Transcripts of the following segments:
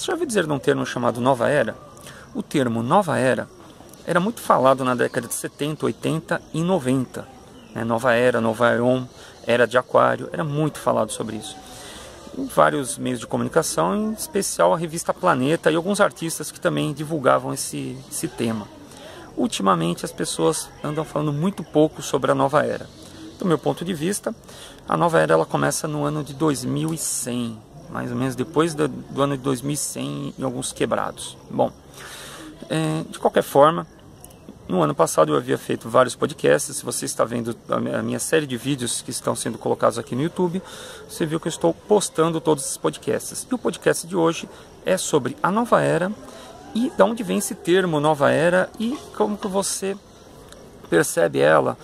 Você já ouviu dizer de um termo chamado Nova Era? O termo Nova Era era muito falado na década de 70, 80 e 90. Nova Era, Nova Eon, Era de Aquário, era muito falado sobre isso. Em vários meios de comunicação, em especial a revista Planeta e alguns artistas que também divulgavam esse tema. Ultimamente as pessoas andam falando muito pouco sobre a Nova Era. Do meu ponto de vista, a Nova Era ela começa no ano de 2100, mais ou menos depois do ano de 2100 e alguns quebrados. Bom, de qualquer forma, no ano passado eu havia feito vários podcasts. Se você está vendo a minha série de vídeos que estão sendo colocados aqui no YouTube, você viu que eu estou postando todos esses podcasts. E o podcast de hoje é sobre a Nova Era e de onde vem esse termo Nova Era e como que você percebe ela,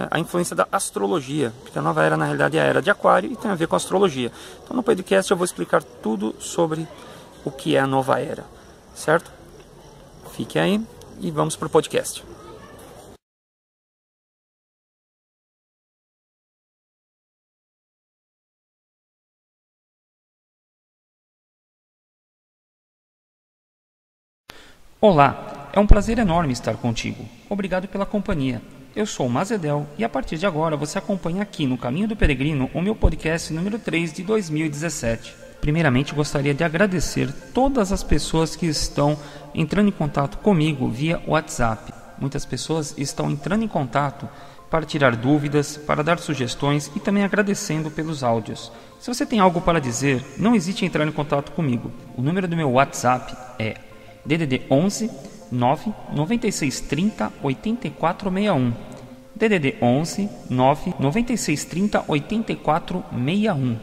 a influência da astrologia, porque a Nova Era na realidade é a Era de Aquário e tem a ver com a astrologia. Então no podcast eu vou explicar tudo sobre o que é a Nova Era, certo? Fique aí e vamos para o podcast. Olá, é um prazer enorme estar contigo. Obrigado pela companhia. Eu sou o Mazedel e a partir de agora você acompanha aqui no Caminho do Peregrino o meu podcast número 3 de 2017. Primeiramente gostaria de agradecer todas as pessoas que estão entrando em contato comigo via WhatsApp. Muitas pessoas estão entrando em contato para tirar dúvidas, para dar sugestões e também agradecendo pelos áudios. Se você tem algo para dizer, não hesite em entrar em contato comigo. O número do meu WhatsApp é DDD 11 9 96 30 8461. DDD 11 9 96 30 8461.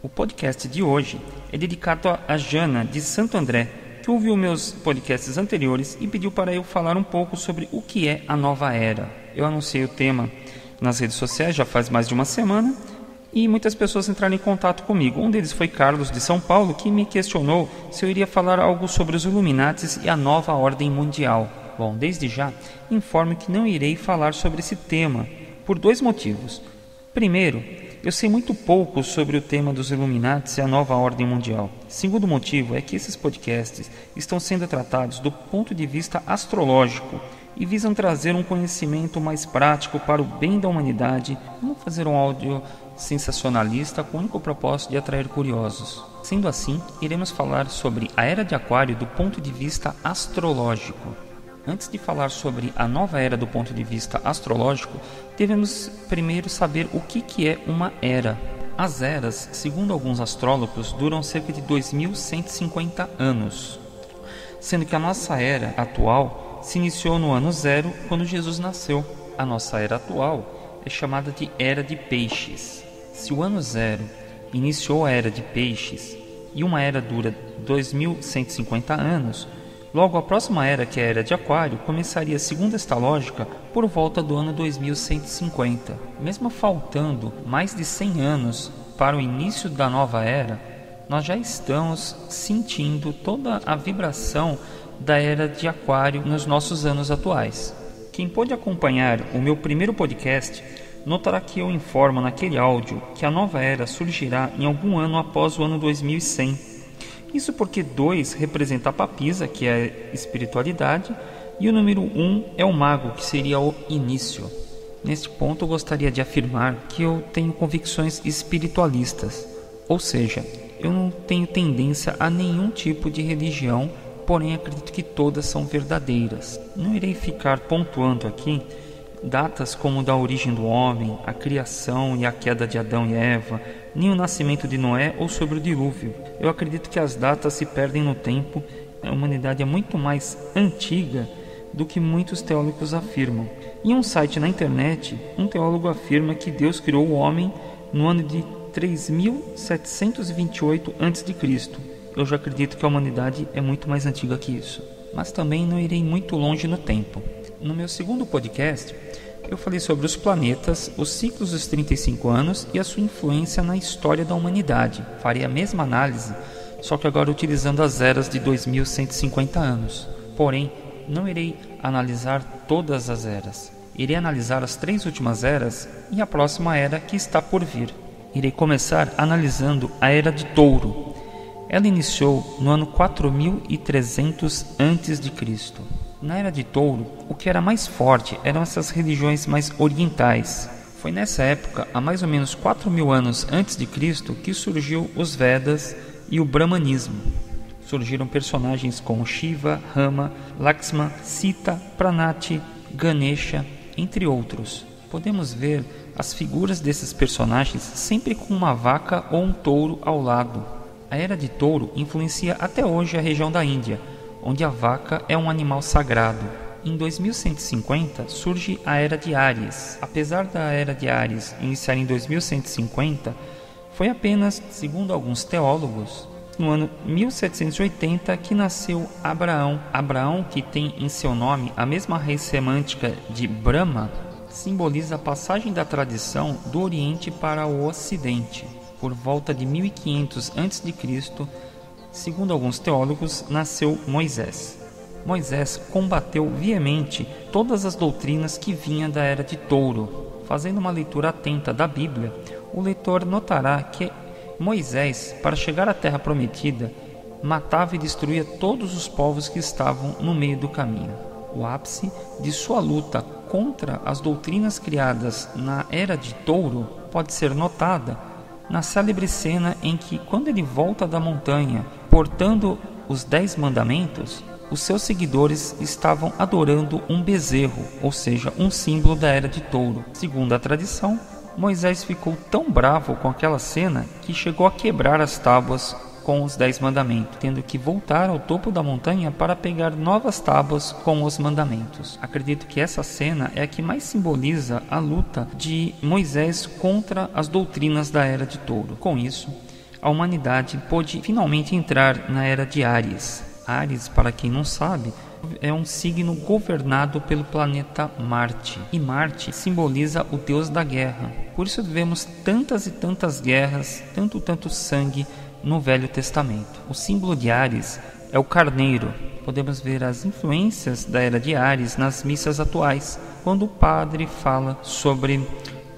O podcast de hoje é dedicado a Jana de Santo André, que ouviu meus podcasts anteriores e pediu para eu falar um pouco sobre o que é a Nova Era. Eu anunciei o tema nas redes sociais já faz mais de uma semana e muitas pessoas entraram em contato comigo. Um deles foi Carlos de São Paulo, que me questionou se eu iria falar algo sobre os Illuminatis e a nova ordem mundial. Bom, desde já informo que não irei falar sobre esse tema por dois motivos. Primeiro, eu sei muito pouco sobre o tema dos Illuminatis e a nova ordem mundial. Segundo motivo é que esses podcasts estão sendo tratados do ponto de vista astrológico e visam trazer um conhecimento mais prático para o bem da humanidade, não fazer um áudio sensacionalista com o único propósito de atrair curiosos. Sendo assim, iremos falar sobre a Era de Aquário do ponto de vista astrológico. Antes de falar sobre a nova era do ponto de vista astrológico, devemos primeiro saber o que é uma era. As eras, segundo alguns astrólogos, duram cerca de 2150 anos, sendo que a nossa era atual se iniciou no ano 0, quando Jesus nasceu. A nossa era atual é chamada de Era de Peixes. Se o ano 0 iniciou a Era de Peixes e uma era dura 2150 anos, logo a próxima era, que é a Era de Aquário, começaria, segundo esta lógica, por volta do ano 2150. Mesmo faltando mais de 100 anos para o início da nova era, nós já estamos sentindo toda a vibração da Era de Aquário nos nossos anos atuais. Quem pôde acompanhar o meu primeiro podcast notará que eu informo naquele áudio que a nova era surgirá em algum ano após o ano 2100. Isso porque 2 representa a papisa, que é a espiritualidade, e o número 1 é o mago, que seria o início. Neste ponto eu gostaria de afirmar que eu tenho convicções espiritualistas, ou seja, eu não tenho tendência a nenhum tipo de religião, porém acredito que todas são verdadeiras. Não irei ficar pontuando aqui datas como da origem do homem, a criação e a queda de Adão e Eva, nem o nascimento de Noé ou sobre o dilúvio. Eu acredito que as datas se perdem no tempo, a humanidade é muito mais antiga do que muitos teólogos afirmam. Em um site na internet, um teólogo afirma que Deus criou o homem no ano de 3728 a.C. Eu já acredito que a humanidade é muito mais antiga que isso, mas também não irei muito longe no tempo. No meu segundo podcast, eu falei sobre os planetas, os ciclos dos 35 anos e a sua influência na história da humanidade. Farei a mesma análise, só que agora utilizando as eras de 2150 anos. Porém, não irei analisar todas as eras. Irei analisar as 3 últimas eras e a próxima era que está por vir. Irei começar analisando a Era de Touro. Ela iniciou no ano 4300 a.C. Na Era de Touro, o que era mais forte eram essas religiões mais orientais. Foi nessa época, há mais ou menos 4.000 anos antes de Cristo, que surgiu os Vedas e o Brahmanismo. Surgiram personagens como Shiva, Rama, Lakshmana, Sita, Pranati, Ganesha, entre outros. Podemos ver as figuras desses personagens sempre com uma vaca ou um touro ao lado. A Era de Touro influencia até hoje a região da Índia, onde a vaca é um animal sagrado. Em 2150 surge a Era de Áries. Apesar da Era de Áries iniciar em 2150, foi apenas, segundo alguns teólogos, no ano 1780 que nasceu Abraão. Abraão, que tem em seu nome a mesma raiz semântica de Brahma, simboliza a passagem da tradição do Oriente para o Ocidente. Por volta de 1500 a.C., segundo alguns teólogos, nasceu Moisés. Moisés combateu veemente todas as doutrinas que vinham da Era de Touro. Fazendo uma leitura atenta da Bíblia, o leitor notará que Moisés, para chegar à Terra Prometida, matava e destruía todos os povos que estavam no meio do caminho. O ápice de sua luta contra as doutrinas criadas na Era de Touro pode ser notada na célebre cena em que, quando ele volta da montanha portando os 10 mandamentos, os seus seguidores estavam adorando um bezerro, ou seja, um símbolo da Era de Touro. Segundo a tradição, Moisés ficou tão bravo com aquela cena que chegou a quebrar as tábuas com os 10 mandamentos, tendo que voltar ao topo da montanha para pegar novas tábuas com os mandamentos. Acredito que essa cena é a que mais simboliza a luta de Moisés contra as doutrinas da Era de Touro. Com isso, a humanidade pôde finalmente entrar na Era de Áries. Áries, para quem não sabe, é um signo governado pelo planeta Marte. E Marte simboliza o deus da guerra. Por isso vemos tantas e tantas guerras, tanto sangue no Velho Testamento. O símbolo de Áries é o carneiro. Podemos ver as influências da Era de Áries nas missas atuais, quando o padre fala sobre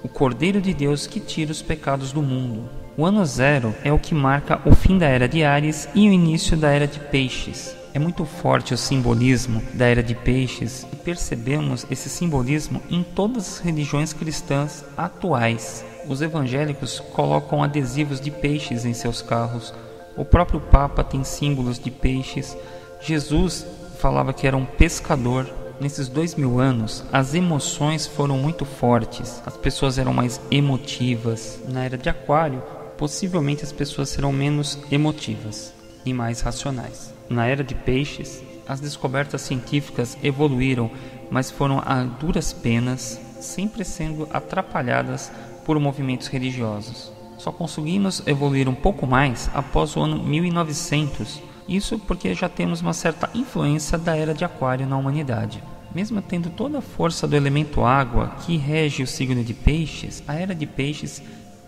o Cordeiro de Deus que tira os pecados do mundo. O ano zero é o que marca o fim da Era de Áries e o início da Era de Peixes. É muito forte o simbolismo da Era de Peixes e percebemos esse simbolismo em todas as religiões cristãs atuais. Os evangélicos colocam adesivos de peixes em seus carros. O próprio Papa tem símbolos de peixes. Jesus falava que era um pescador. Nesses 2000 anos, as emoções foram muito fortes. As pessoas eram mais emotivas. Na Era de Aquário, possivelmente as pessoas serão menos emotivas e mais racionais. Na Era de Peixes, as descobertas científicas evoluíram, mas foram a duras penas, sempre sendo atrapalhadas por movimentos religiosos. Só conseguimos evoluir um pouco mais após o ano 1900, isso porque já temos uma certa influência da Era de Aquário na humanidade. Mesmo tendo toda a força do elemento água que rege o signo de Peixes, a Era de Peixes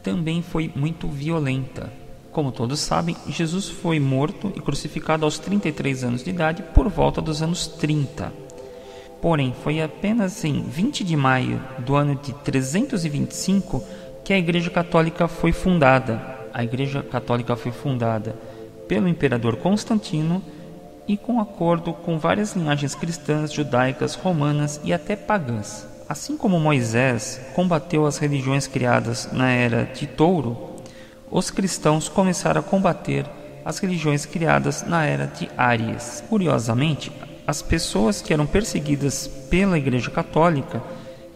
também foi muito violenta. Como todos sabem, Jesus foi morto e crucificado aos 33 anos de idade por volta dos anos 30. Porém, foi apenas em 20 de maio do ano de 325 que a Igreja Católica foi fundada. A Igreja Católica foi fundada pelo imperador Constantino e com acordo com várias linhagens cristãs, judaicas, romanas e até pagãs. Assim como Moisés combateu as religiões criadas na Era de Touro, os cristãos começaram a combater as religiões criadas na Era de Áries. Curiosamente, as pessoas que eram perseguidas pela Igreja Católica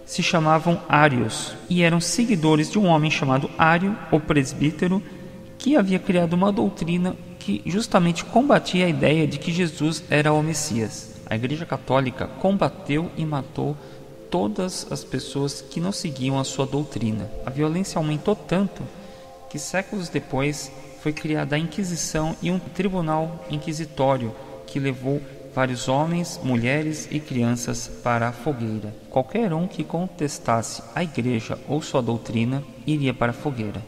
se chamavam ários e eram seguidores de um homem chamado Ário, o presbítero, que havia criado uma doutrina que justamente combatia a ideia de que Jesus era o Messias. A Igreja Católica combateu e matou todas as pessoas que não seguiam a sua doutrina. A violência aumentou tanto que séculos depois foi criada a Inquisição e um tribunal inquisitório que levou vários homens, mulheres e crianças para a fogueira. Qualquer um que contestasse a igreja ou sua doutrina iria para a fogueira.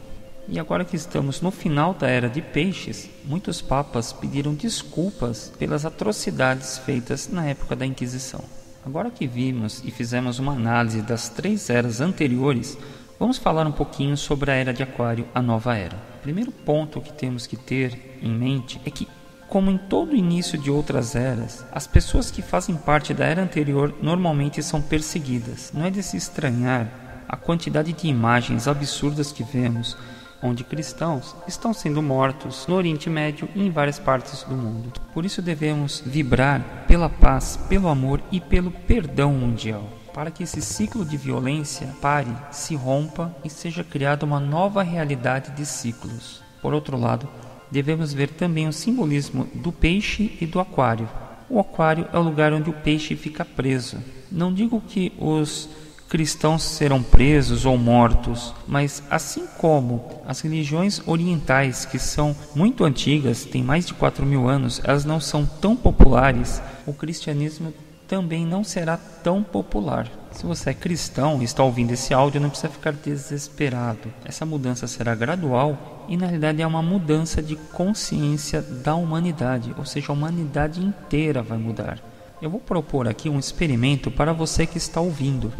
E agora que estamos no final da Era de Peixes, muitos papas pediram desculpas pelas atrocidades feitas na época da Inquisição. Agora que vimos e fizemos uma análise das 3 eras anteriores, Vamos falar um pouquinho sobre a Era de Aquário, a nova era. O primeiro ponto que temos que ter em mente é que, como em todo início de outras eras, as pessoas que fazem parte da era anterior normalmente são perseguidas. Não é de se estranhar a quantidade de imagens absurdas que vemos, onde cristãos estão sendo mortos no Oriente Médio e em várias partes do mundo. Por isso devemos vibrar pela paz, pelo amor e pelo perdão mundial, para que esse ciclo de violência pare, se rompa e seja criada uma nova realidade de ciclos. Por outro lado, devemos ver também o simbolismo do peixe e do aquário. O aquário é o lugar onde o peixe fica preso. Não digo que os cristãos serão presos ou mortos, mas assim como as religiões orientais, que são muito antigas, têm mais de 4.000 anos, elas não são tão populares, o cristianismo também não será tão popular. Se você é cristão e está ouvindo esse áudio, não precisa ficar desesperado. Essa mudança será gradual e na realidade é uma mudança de consciência da humanidade, ou seja, a humanidade inteira vai mudar. Eu vou propor aqui um experimento para você que está ouvindo.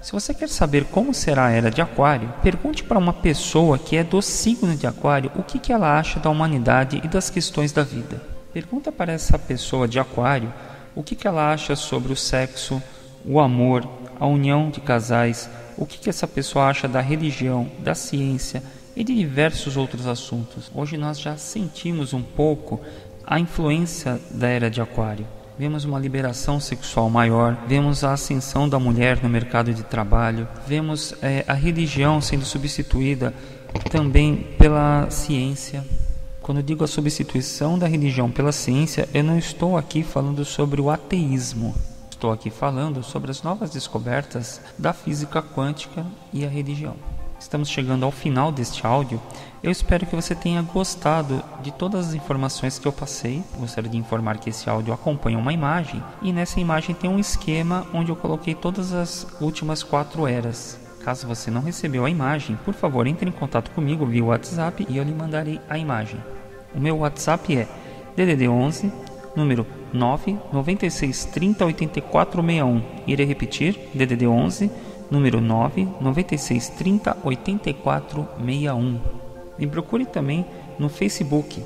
Se você quer saber como será a Era de Aquário, pergunte para uma pessoa que é do signo de Aquário o que ela acha da humanidade e das questões da vida. Pergunta para essa pessoa de Aquário o que ela acha sobre o sexo, o amor, a união de casais, o que essa pessoa acha da religião, da ciência e de diversos outros assuntos. Hoje nós já sentimos um pouco a influência da Era de Aquário. Vemos uma liberação sexual maior, vemos a ascensão da mulher no mercado de trabalho, vemos a religião sendo substituída também pela ciência. Quando eu digo a substituição da religião pela ciência, eu não estou aqui falando sobre o ateísmo. Estou aqui falando sobre as novas descobertas da física quântica e a religião. Estamos chegando ao final deste áudio. Eu espero que você tenha gostado de todas as informações que eu passei. Gostaria de informar que esse áudio acompanha uma imagem, e nessa imagem tem um esquema onde eu coloquei todas as últimas 4 eras. Caso você não recebeu a imagem, por favor, entre em contato comigo via WhatsApp e eu lhe mandarei a imagem. O meu WhatsApp é DDD 11, número 996 30 84 61. Irei repetir, DDD 11, número 996 30 84 61. Me procure também no Facebook,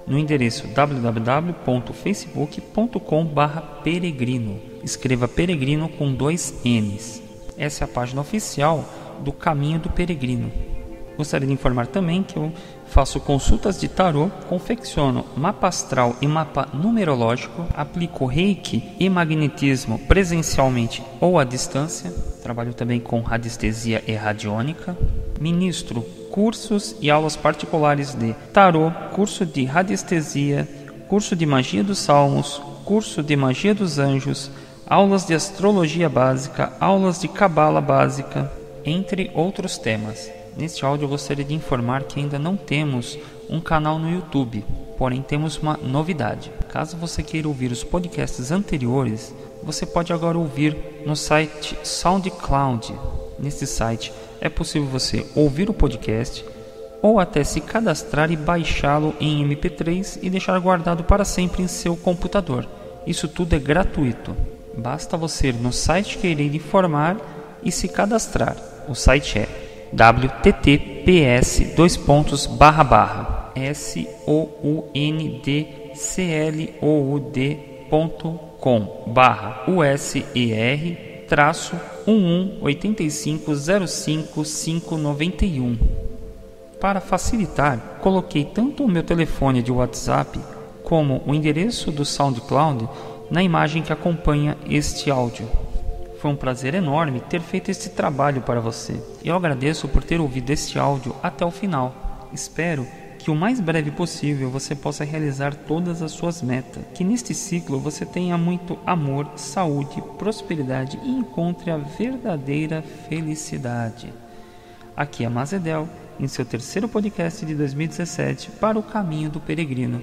no endereço www.facebook.com/peregrino. Escreva Peregrino com 2 N's. Essa é a página oficial do Caminho do Peregrino. Gostaria de informar também que eu faço consultas de tarô, confecciono mapa astral e mapa numerológico, aplico reiki e magnetismo presencialmente ou à distância, trabalho também com radiestesia e radiônica, ministro cursos e aulas particulares de tarô, curso de radiestesia, curso de magia dos salmos, curso de magia dos anjos, aulas de astrologia básica, aulas de cabala básica, entre outros temas. Neste áudio eu gostaria de informar que ainda não temos um canal no YouTube, porém temos uma novidade. Caso você queira ouvir os podcasts anteriores, você pode agora ouvir no site SoundCloud. Nesse site é possível você ouvir o podcast ou até se cadastrar e baixá-lo em MP3 e deixar guardado para sempre em seu computador. Isso tudo é gratuito. Basta você ir no site que irei lhe informar e se cadastrar. O site é soundcloud.com/USER-118505591. Para facilitar, coloquei tanto o meu telefone de WhatsApp como o endereço do SoundCloud na imagem que acompanha este áudio. Foi um prazer enorme ter feito este trabalho para você. Eu agradeço por ter ouvido este áudio até o final. Espero que o mais breve possível você possa realizar todas as suas metas. Que neste ciclo você tenha muito amor, saúde, prosperidade e encontre a verdadeira felicidade. Aqui é Mazedel, em seu terceiro podcast de 2017 para o Caminho do Peregrino.